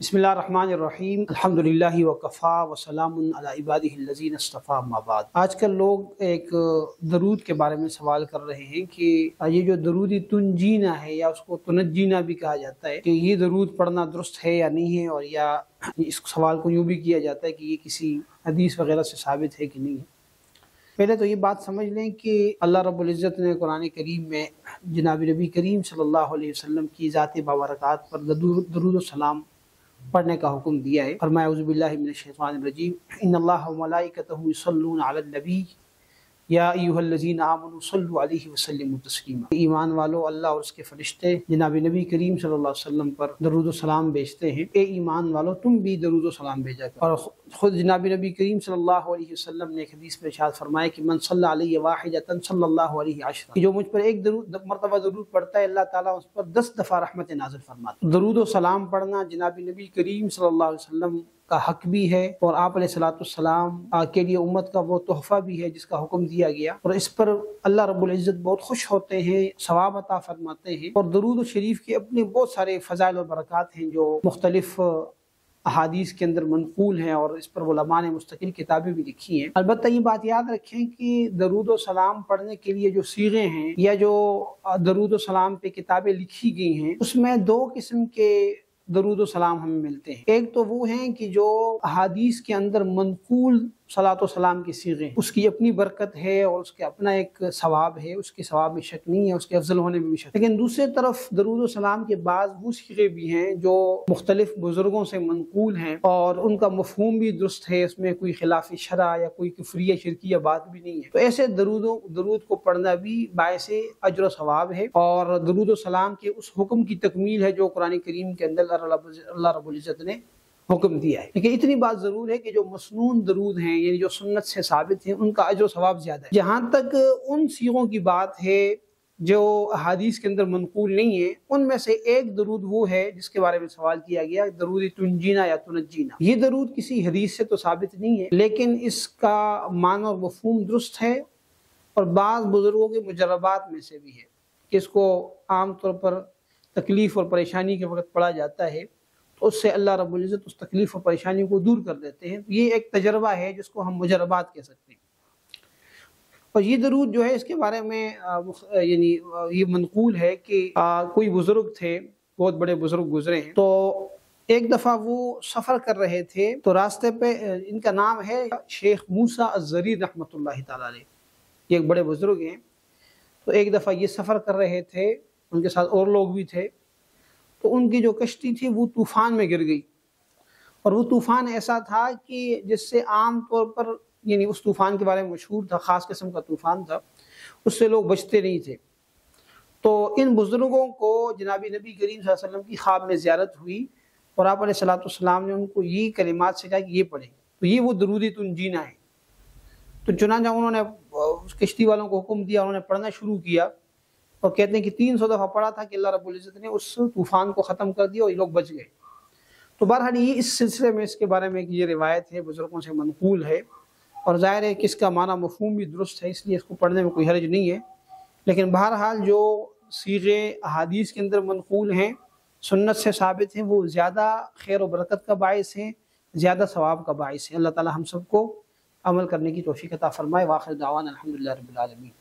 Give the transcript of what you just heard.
बिस्मिल्लाहिर्रहमानिर्रहीम अल्हम्दुलिल्लाहि वकफ़ा वसलामुन अला इबादिहिल लज़ीना इस्तफ़ा अम्मा बाद। आजकल लोग एक दरूद के बारे में सवाल कर रहे हैं कि ये जो दरूद तुनजीना है या उसको तुनजीना भी कहा जाता है कि ये दरूद पढ़ना दुरुस्त है या नहीं है, और या इस सवाल को यूँ भी किया जाता है कि ये किसी हदीस वगैरह से साबित है कि नहीं है। पहले तो ये बात समझ लें कि अल्लाह रब्बुल इज़्ज़त ने कुरान करीम में जनाब नबी करीम सल्लल्लाहु अलैहि वसल्लम की ज़ात बाबरकात पर दरूद सलाम पढ़ने का हुक्म दिया है। फरमाया औज़ु बिल्लाहि मिनश शैतानिर रजीम इन्नल्लाह व मलाइकतहु युसल्लूना अलन नबी या अय्युहल्लज़ीना आमनू सल्लु अलैहि व सल्लिमू तस्लीमा। ईमान वालों, अल्लाह और उसके फरिश्ते जनाब नबी करीम सल्लल्लाहु अलैहि वसल्लम पर दरूद सलाम भेजते हैं। ए ईमान वालों, तुम भी दरूद सलाम भेजा करो। और खुद जनाब नबी करीम सल्लल्लाहु अलैहि वसल्लम ने एक हदीस में इरशाद फरमाया कि मन सल्ला अलैहि वाहिदतन सल्लल्लाहु अलैहि अशरा, कि जो मुझ पर एक मरतबा दरूद पढ़ता है, अल्लाह ताला उस पर 10 दफ़ा रहमत नाज़िल फरमाता है। दरूद सलाम पढ़ना जनाब नबी करीम सल्लल्लाहु अलैहि वसल्लम का हक भी है, और आप अलैहिस्सलाम के लिए उम्मत का वो तोहफ़ा भी है जिसका हुक्म दिया गया, और इस पर अल्लाह रब्बुल इज़्ज़त बहुत खुश होते हैं, सवाब अता फरमाते हैं। और दरूद शरीफ के अपने बहुत सारे फ़ज़ाइल और बरक़ात हैं जो मुख्तलिफ अहादीस के अंदर मनक़ूल हैं, और इस पर उलमा ने मुस्तकिल किताबें भी लिखी हैं। अलबत्ता ये बात याद रखें कि दरूद व सलाम पढ़ने के लिए जो सीगे हैं या जो दरूद व सलाम पे किताबें लिखी गई हैं, उसमें 2 किस्म के दरूद व सलाम हमें मिलते हैं। एक तो वो हैं कि जो अहादीस के अंदर मनक़ूल सलात व सलाम की सीगे, उसकी अपनी बरकत है और उसके अपना एक सवाब है, उसके सवाब में शक नहीं है, उसके अफजल होने में भी शक। लेकिन दूसरी तरफ दरूद व सलाम के बाद वो सीगे भी हैं जो मुख्तलिफ बुजुर्गों से मनक़ूल हैं और उनका मफ़हूम भी दुरुस्त है, उसमें कोई खिलाफ़ शरा या कोई कुफ्रिया शिरकिया बात भी नहीं है। तो ऐसे दरूद को पढ़ना भी बायसे अज्र व सवाब है, और दरूद व सलाम के उस हुक्म की तकमील है जो कुरान करीम के अंदर अल्लाह रब्बुल इज़्ज़त ने हुक्म दिया है। लेकिन इतनी बात ज़रूर है कि जो मसनून दरूद हैं, यानी जो सुन्नत से साबित हैं, उनका अज्र सवाब ज़्यादा है। जहाँ तक उन सीगों की बात है जो हदीस के अंदर मनक़ूल नहीं है, उनमें से एक दरूद वो है जिसके बारे में सवाल किया गया, दरूद तुनजीना या तुनजीना। ये दरूद किसी हदीस से तो साबित नहीं है, लेकिन इसका माना और मफ़हूम दुरुस्त है, और बाज़ बुज़ुर्गों के मुजरबात में से भी है कि इसको आम तौर पर तकलीफ़ और परेशानी के वक्त पढ़ा जाता है, तो उससे अल्लाह रब्बुल इज़्ज़त उस तकलीफ़ और परेशानी को दूर कर देते हैं। ये एक तजर्बा है जिसको हम मुजरबात कह सकते हैं। और ये दरूद जो है, इसके बारे में यानी ये मनक़ूल है कि कोई बुज़ुर्ग थे, बहुत बड़े बुज़ुर्ग गुजरे हैं। तो एक दफ़ा वो सफ़र कर रहे थे, तो रास्ते पे इनका नाम है शेख मूसा अज़्ज़रीर रहमतुल्लाहि तआला अलैह, ये एक बड़े बुज़ुर्ग हैं। तो एक दफ़ा ये सफ़र कर रहे थे, उनके साथ और लोग भी थे, तो उनकी जो कश्ती थी वो तूफ़ान में गिर गई, और वो तूफ़ान ऐसा था कि जिससे आम तौर पर, यानी उस तूफ़ान के बारे में मशहूर था, ख़ास किस्म का तूफ़ान था, उससे लोग बचते नहीं थे। तो इन बुज़ुर्गों को जनाब नबी करीम सल्लल्लाहु अलैहि वसल्लम की ख्वाब में ज़ियारत हुई, और आप अलैहिस्सलाम ने उनको ये कलिमात सिखाया कि ये पढ़ें। तो ये वो दरूद तुनजीना है। तो चुनांचा उन्होंने उस कश्ती वालों को हुक्म दिया, उन्होंने पढ़ना शुरू किया, और कहते हैं कि 300 दफ़ा पढ़ा था कि अल्लाह रब्बुल इज़्ज़त ने उस तूफ़ान को ख़त्म कर दिया और ये लोग बच गए। तो बहरहाल ये इस सिलसिले में इसके बारे में ये रिवायत है, बुज़ुर्गों से मनक़ूल है, और ज़ाहिर है कि इसका माना मफ़हूम भी दुरुस्त है, इसलिए इसको पढ़ने में कोई हर्ज नहीं है। लेकिन बहरहाल जो सीगे अहादीस के अंदर मनक़ूल हैं, सुन्नत से साबित हैं, वो ज़्यादा खैर व बरकत का बाइस हैं, ज़्यादा सवाब का बाइस है। अल्लाह ताला हम सबको अमल करने की तौफ़ीक़ अता फ़रमाए। व आख़िर दावाना अल्हम्दुलिल्लाहि रब्बिल आलमीन।